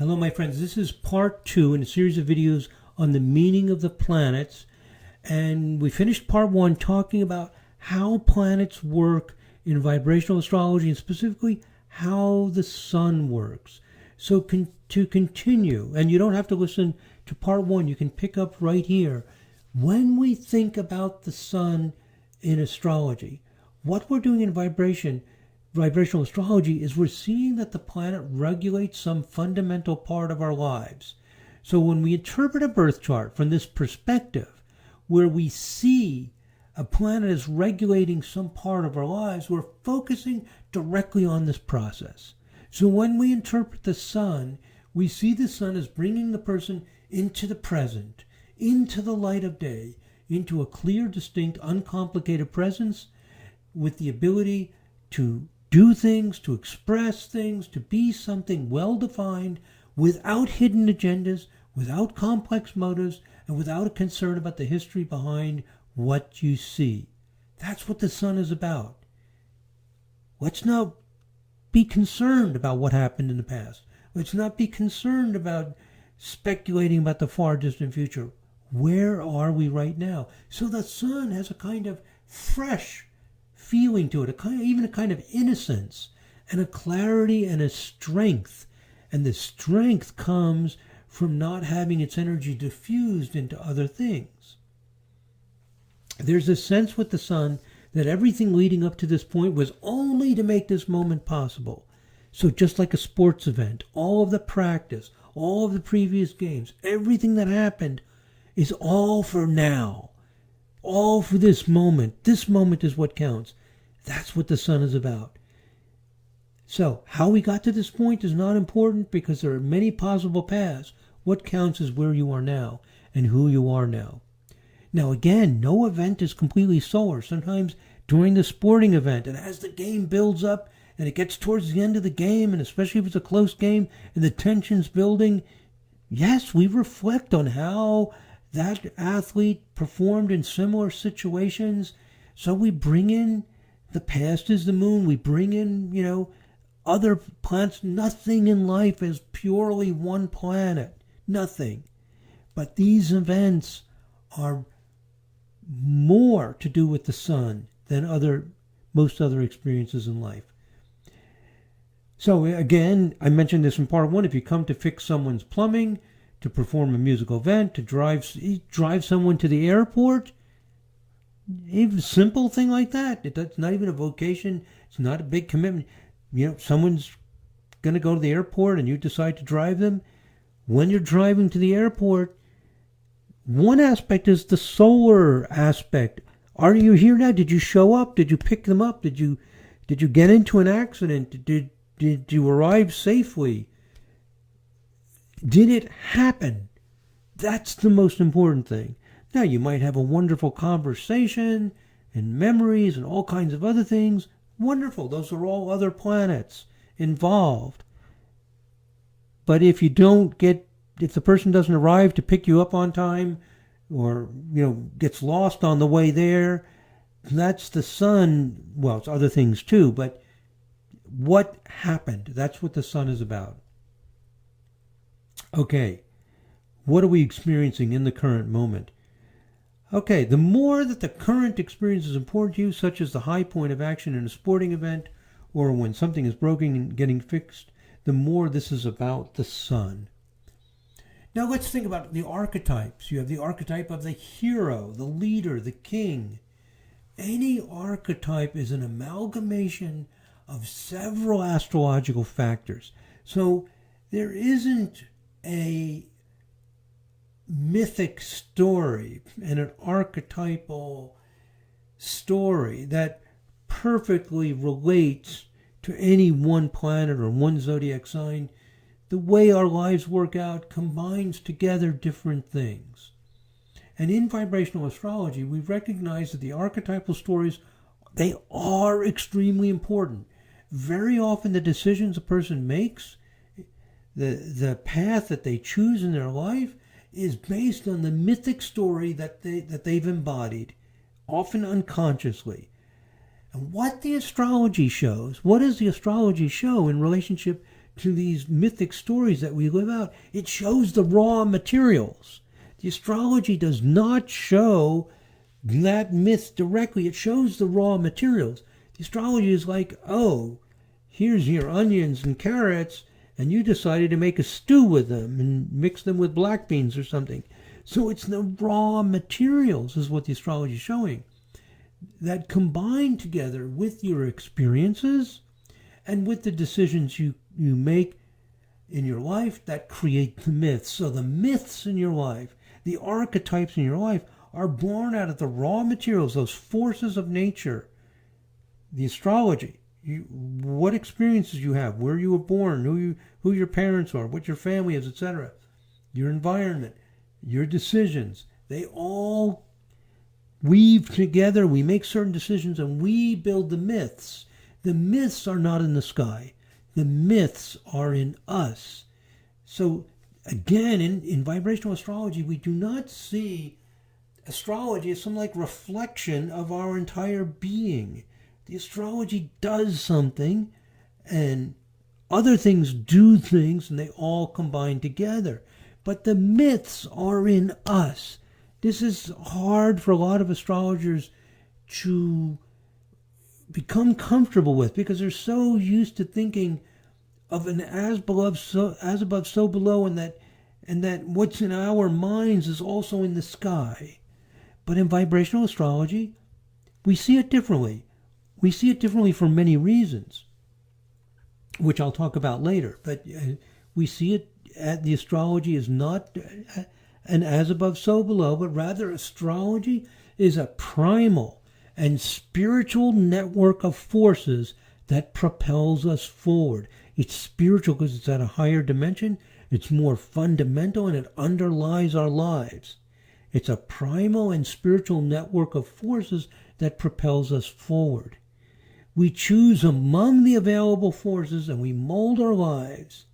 Hello, my friends. This is part 2 in a series of videos on the meaning of the planets. And we finished part 1 talking about how planets work in vibrational astrology and specifically how the sun works. So to continue, and you don't have to listen to part 1, you can pick up right here. When we think about the sun in astrology, what we're doing in vibrational astrology is we're seeing that the planet regulates some fundamental part of our lives. So when we interpret a birth chart from this perspective, where we see a planet as regulating some part of our lives, we're focusing directly on this process. So when we interpret the sun, we see the sun as bringing the person into the present, into the light of day, into a clear, distinct, uncomplicated presence with the ability to do things, to express things, to be something well-defined without hidden agendas, without complex motives, and without a concern about the history behind what you see. That's what the sun is about. Let's not be concerned about what happened in the past. Let's not be concerned about speculating about the far distant future. Where are we right now? So the sun has a kind of fresh feeling to it, even a kind of innocence and a clarity and a strength. And the strength comes from not having its energy diffused into other things. There's a sense with the sun that everything leading up to this point was only to make this moment possible. So just like a sports event, all of the practice, all of the previous games, everything that happened is all for now. All for this moment. This moment is what counts. That's what the sun is about. So, how we got to this point is not important because there are many possible paths. What counts is where you are now and who you are now. Now, again, no event is completely solar. Sometimes during the sporting event, and as the game builds up and it gets towards the end of the game, and especially if it's a close game and the tension's building, yes, we reflect on how that athlete performed in similar situations. So we bring in the past is the moon. We bring in, other planets. Nothing in life is purely one planet. Nothing. But these events are more to do with the sun than most other experiences in life. So again, I mentioned this in part 1. If you come to fix someone's plumbing, to perform a musical event, to drive someone to the airport, even a simple thing like that. It's not even a vocation. It's not a big commitment. Someone's going to go to the airport and you decide to drive them. When you're driving to the airport, one aspect is the solar aspect. Are you here now? Did you show up? Did you pick them up? Did you get into an accident? Did you arrive safely? Did it happen? That's the most important thing. Now, you might have a wonderful conversation and memories and all kinds of other things. Wonderful. Those are all other planets involved. But if the person doesn't arrive to pick you up on time or, gets lost on the way there, that's the sun. Well, it's other things too, but what happened? That's what the sun is about. Okay, what are we experiencing in the current moment? Okay, the more that the current experience is important to you, such as the high point of action in a sporting event or when something is broken and getting fixed, the more this is about the sun. Now let's think about the archetypes. You have the archetype of the hero, the leader, the king. Any archetype is an amalgamation of several astrological factors. So there isn't a mythic story and an archetypal story that perfectly relates to any one planet or one zodiac sign. The way our lives work out combines together different things. And in vibrational astrology, we recognize that the archetypal stories, they are extremely important. Very often the decisions a person makes, the path that they choose in their life is based on the mythic story that they've embodied, often unconsciously. And what does the astrology show in relationship to these mythic stories that we live out. It shows the raw materials. The astrology does not show that myth directly. It shows the raw materials. The astrology is like, oh, here's your onions and carrots, and you decided to make a stew with them and mix them with black beans or something. So it's the raw materials is what the astrology is showing, that combine together with your experiences and with the decisions you make in your life that create the myths. So the myths in your life, the archetypes in your life, are born out of the raw materials, those forces of nature. The astrology, what experiences you have, where you were born, who your parents are, what your family is, etc. Your environment, your decisions, they all weave together. We make certain decisions and we build the myths. The myths are not in the sky. The myths are in us. So again, in vibrational astrology, we do not see astrology as some like reflection of our entire being. The astrology does something and other things do things, and they all combine together. But the myths are in us. This is hard for a lot of astrologers to become comfortable with because they're so used to thinking of an as above, so below, and that what's in our minds is also in the sky. But in vibrational astrology, we see it differently. We see it differently for many reasons, which I'll talk about later. But we see it, the astrology is not an as above, so below, but rather astrology is a primal and spiritual network of forces that propels us forward. It's spiritual because it's at a higher dimension. It's more fundamental and it underlies our lives. It's a primal and spiritual network of forces that propels us forward. We choose among the available forces and we mold our lives.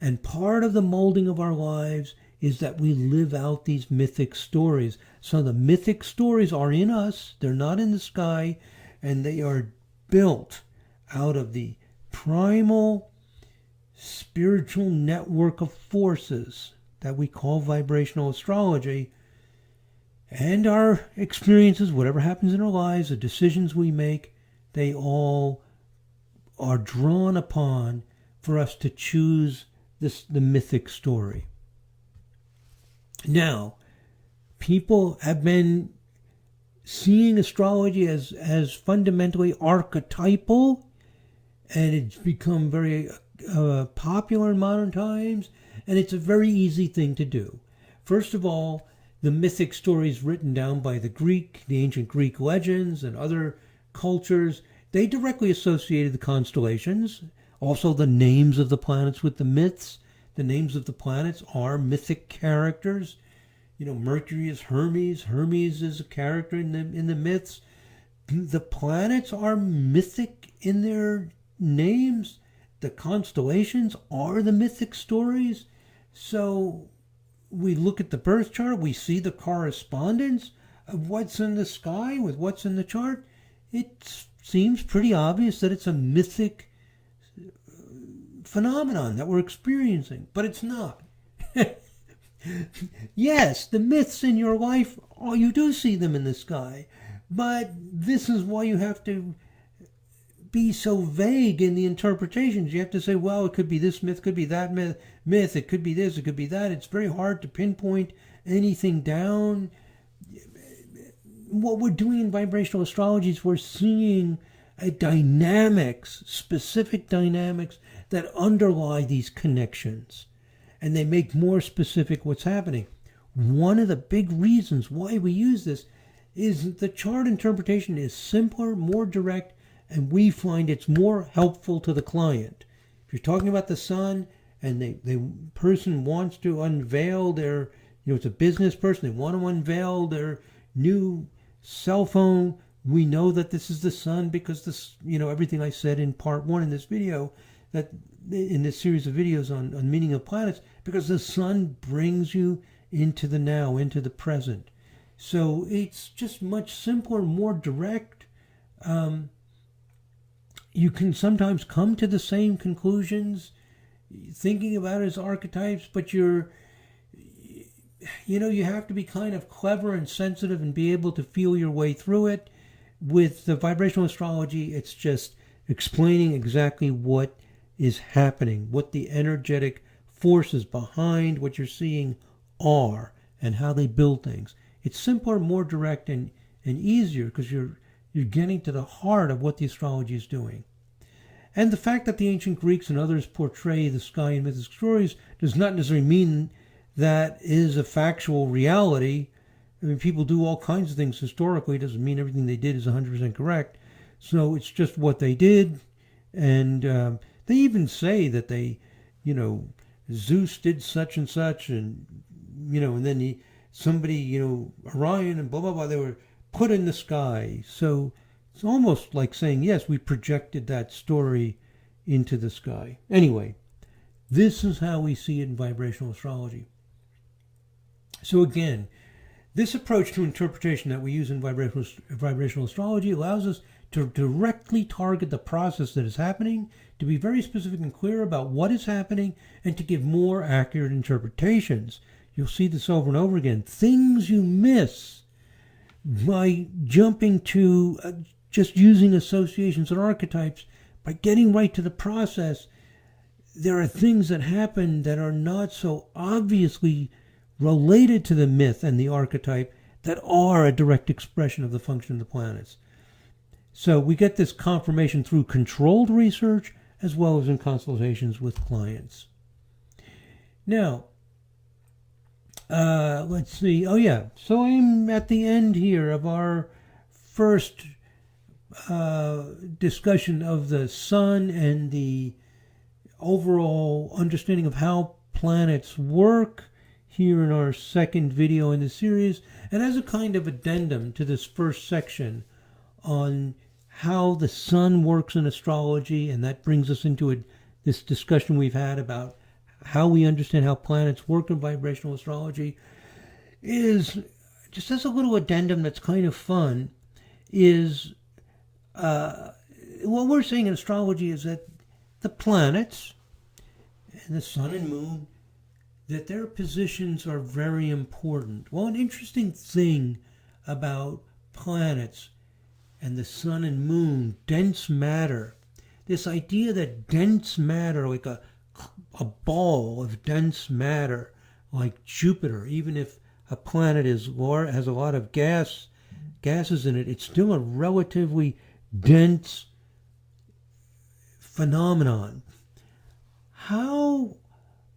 And part of the molding of our lives is that we live out these mythic stories. So the mythic stories are in us. They're not in the sky. And they are built out of the primal spiritual network of forces that we call vibrational astrology. And our experiences, whatever happens in our lives, the decisions we make, they all are drawn upon for us to choose the mythic story. Now, people have been seeing astrology as fundamentally archetypal, and it's become very popular in modern times, and it's a very easy thing to do. First of all, the mythic stories written down by the ancient Greek legends and other cultures, they directly associated the constellations. Also, the names of the planets with the myths. The names of the planets are mythic characters. Mercury is Hermes. Hermes is a character in the myths. The planets are mythic in their names. The constellations are the mythic stories. So we look at the birth chart, we see the correspondence of what's in the sky with what's in the chart. It seems pretty obvious that it's a mythic phenomenon that we're experiencing, but it's not. Yes, the myths in your life, you do see them in the sky, but this is why you have to be so vague in the interpretations. You have to say, well, it could be this myth, could be that myth, it could be this, it could be that. It's very hard to pinpoint anything down. What we're doing in vibrational astrology is we're seeing specific dynamics that underlie these connections, and they make more specific what's happening. One of the big reasons why we use this is the chart interpretation is simpler, more direct, and we find it's more helpful to the client. If you're talking about the sun and the person wants to unveil their, it's a business person, they want to unveil their new cell phone, we know that this is the sun because this, everything I said in part 1 in this video, that in this series of videos on meaning of planets, because the sun brings you into the now, into the present. So it's just much simpler, more direct. You can sometimes come to the same conclusions thinking about it as archetypes, but you have to be kind of clever and sensitive and be able to feel your way through it. With the vibrational astrology, it's just explaining exactly what is happening, what the energetic forces behind what you're seeing are, and how they build things. It's simpler, more direct, and easier because you're getting to the heart of what the astrology is doing. And the fact that the ancient Greeks and others portray the sky in mythic stories does not necessarily mean that is a factual reality. I mean, people do all kinds of things historically. It doesn't mean everything they did is 100% correct. So it's just what they did. And they even say that Zeus did such and such, and, and then somebody, Orion and blah, blah, blah, they were put in the sky. So it's almost like saying, yes, we projected that story into the sky. Anyway, this is how we see it in vibrational astrology. So again, this approach to interpretation that we use in vibrational astrology allows us to directly target the process that is happening, to be very specific and clear about what is happening, and to give more accurate interpretations. You'll see this over and over again. Things you miss by jumping to just using associations and archetypes, by getting right to the process. There are things that happen that are not so obviously related to the myth and the archetype that are a direct expression of the function of the planets. So we get this confirmation through controlled research as well as in consultations with clients. Now, let's see. Oh yeah, so I'm at the end here of our first discussion of the sun and the overall understanding of how planets work here in our second video in the series, and as a kind of addendum to this first section on how the sun works in astrology, and that brings us into this discussion we've had about how we understand how planets work in vibrational astrology, is just as a little addendum that's kind of fun, is what we're saying in astrology is that the planets and the sun and moon, that their positions are very important. Well, an interesting thing about planets and the sun and moon, dense matter, this idea that dense matter, like a ball of dense matter, like Jupiter, even if a planet has a lot of gases in it, it's still a relatively dense phenomenon. How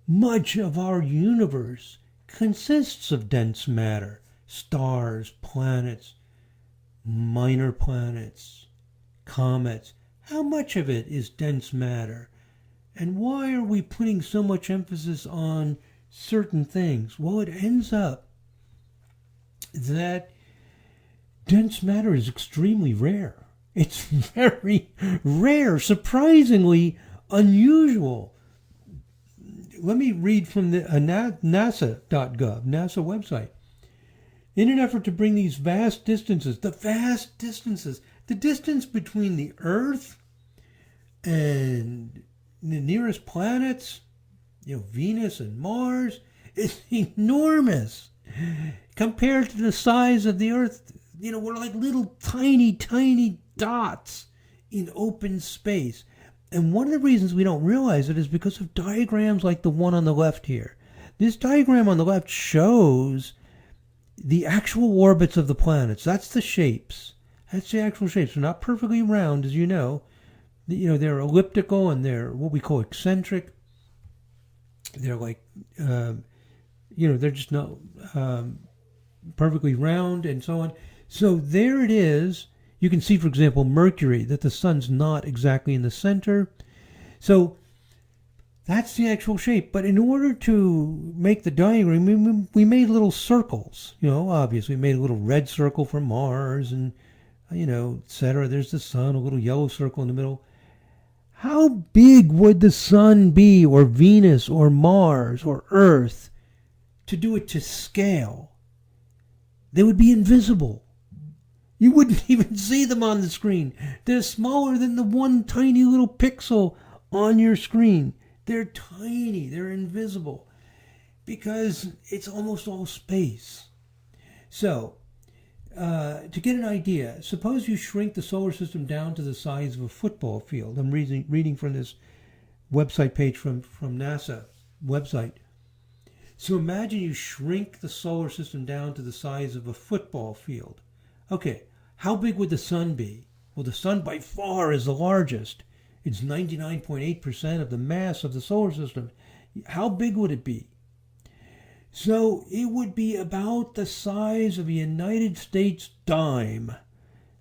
much of our universe consists of dense matter? Stars, planets, minor planets, comets. How much of it is dense matter? And why are we putting so much emphasis on certain things? Well, it ends up that dense matter is extremely rare. It's very rare, surprisingly unusual. Let me read from the NASA.gov, NASA website. In an effort to bring these vast distances, the distance between the Earth and the nearest planets, Venus and Mars, is enormous compared to the size of the Earth. We're like little tiny, tiny dots in open space. And one of the reasons we don't realize it is because of diagrams like the one on the left here. This diagram on the left shows the actual orbits of the planets. That's the shapes. That's the actual shapes. They're not perfectly round, as you know. They're elliptical and they're what we call eccentric. They're like, they're just not perfectly round and so on. So there it is. You can see, for example, Mercury, that the sun's not exactly in the center. So that's the actual shape. But in order to make the diagram, we made little circles. Obviously, we made a little red circle for Mars and, etc. There's the sun, a little yellow circle in the middle. How big would the sun be, or Venus, or Mars, or Earth, to do it to scale? They would be invisible. You wouldn't even see them on the screen. They're smaller than the one tiny little pixel on your screen. They're tiny, they're invisible, because it's almost all space. So, to get an idea, suppose you shrink the solar system down to the size of a football field. I'm reading from this website page from NASA website. So imagine you shrink the solar system down to the size of a football field. Okay, how big would the sun be? Well, the sun by far is the largest. It's 99.8% of the mass of the solar system. How big would it be? So it would be about the size of a United States dime.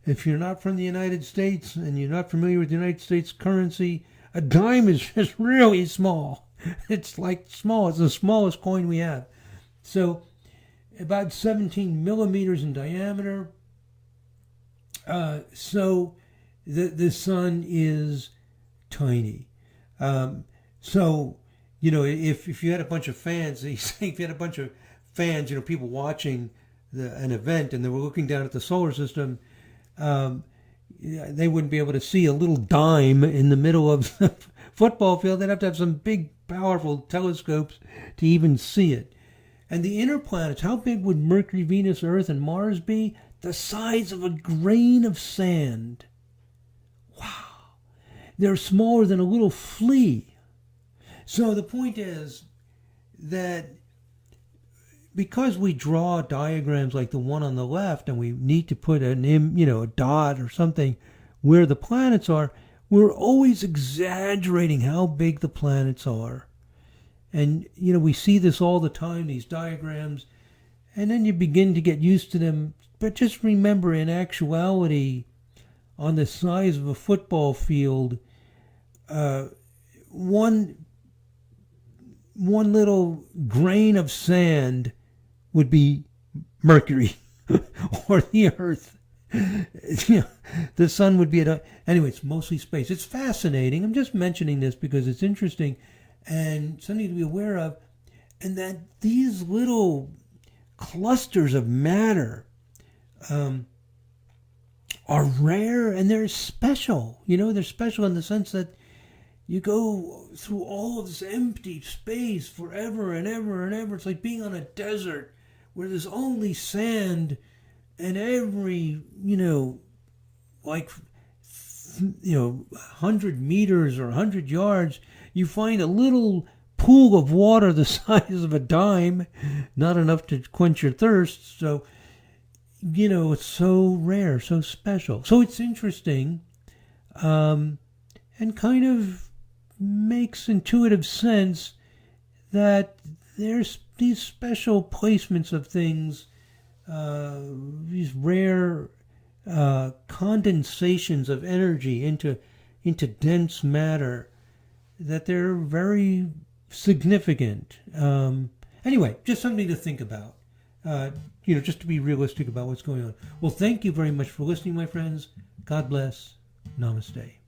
If you're not from the United States and you're not familiar with the United States currency, a dime is just really small. It's like small. It's the smallest coin we have. So about 17 millimeters in diameter. So the sun is tiny. So, if you had a bunch of fans, if you had a bunch of fans, people watching an event and they were looking down at the solar system, they wouldn't be able to see a little dime in the middle of the football field. They'd have to have some big, powerful telescopes to even see it. And the inner planets, how big would Mercury, Venus, Earth, and Mars be? The size of a grain of sand. Wow. They're smaller than a little flea. So the point is that because we draw diagrams like the one on the left, and we need to put a dot or something where the planets are, we're always exaggerating how big the planets are. And, we see this all the time, these diagrams, and then you begin to get used to them. But just remember, in actuality, on the size of a football field, one little grain of sand would be Mercury or the Earth. The sun would be anyway, it's mostly space. It's fascinating. I'm just mentioning this because it's interesting and something to be aware of, and that these little clusters of matter are rare, and they're special. They're special in the sense that you go through all of this empty space forever and ever and ever. It's like being on a desert where there's only sand, and every 100 meters or 100 yards, you find a little pool of water the size of a dime, not enough to quench your thirst. So, it's so rare, so special. So it's interesting, and kind of makes intuitive sense that there's these special placements of things, these rare condensations of energy into dense matter, that they're very significant. Anyway, just something to think about. Just to be realistic about what's going on. Well, thank you very much for listening, my friends. God bless. Namaste.